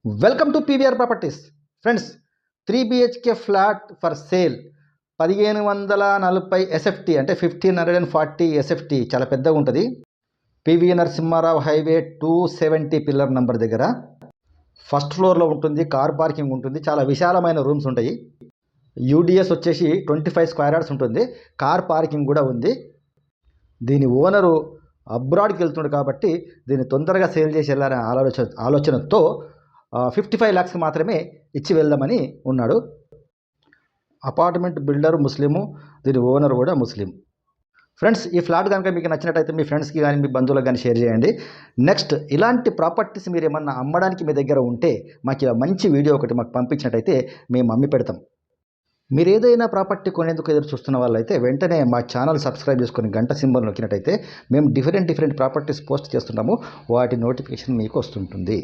Welcome to PVR properties. Friends, 3 BHK flat for sale 1540 SFT అంటే 1540 SFT, చాలా పెద్దగా ఉంటుంది. PV Narasimha Rao highway 270 pillar number దగ్గర ఫస్ట్ ఫ్లోర్లో ఉంటుంది. కార్ పార్కింగ్ ఉంటుంది. చాలా విశాలమైన రూమ్స్ ఉంటాయి. యూడిఎస్ వచ్చేసి 25 స్క్వేర్ యార్డ్స్ ఉంటుంది. కార్ పార్కింగ్ కూడా ఉంది. దీని ఓనరు అబ్రాడ్కి వెళ్తుండు కాబట్టి దీన్ని తొందరగా సేల్ చేసి వెళ్ళాలనే ఆలోచనతో 55 lakhs మాత్రమే ఇచ్చి వెళ్దామని ఉన్నాడు. అపార్ట్మెంట్ బిల్డర్ ముస్లిము, దీని ఓనర్ కూడా ముస్లిం. ఫ్రెండ్స్, ఈ ఫ్లాట్ కనుక మీకు నచ్చినట్టయితే మీ ఫ్రెండ్స్కి కానీ మీ బంధువులకు కానీ షేర్ చేయండి. నెక్స్ట్, ఇలాంటి ప్రాపర్టీస్ మీరు ఏమన్నా అమ్మడానికి మీ దగ్గర ఉంటే మాకు ఇలా మంచి వీడియో ఒకటి మాకు పంపించినట్టయితే మేము అమ్మి పెడతాం. మీరు ఏదైనా ప్రాపర్టీ కొనేందుకు ఎదురు చూస్తున్న వాళ్ళైతే వెంటనే మా ఛానల్ సబ్స్క్రైబ్ చేసుకొని గంట సింబల్ నొక్కినట్టయితే మేము డిఫరెంట్ ప్రాపర్టీస్ పోస్ట్ చేస్తుంటాము. వాటి నోటిఫికేషన్ మీకు వస్తుంటుంది.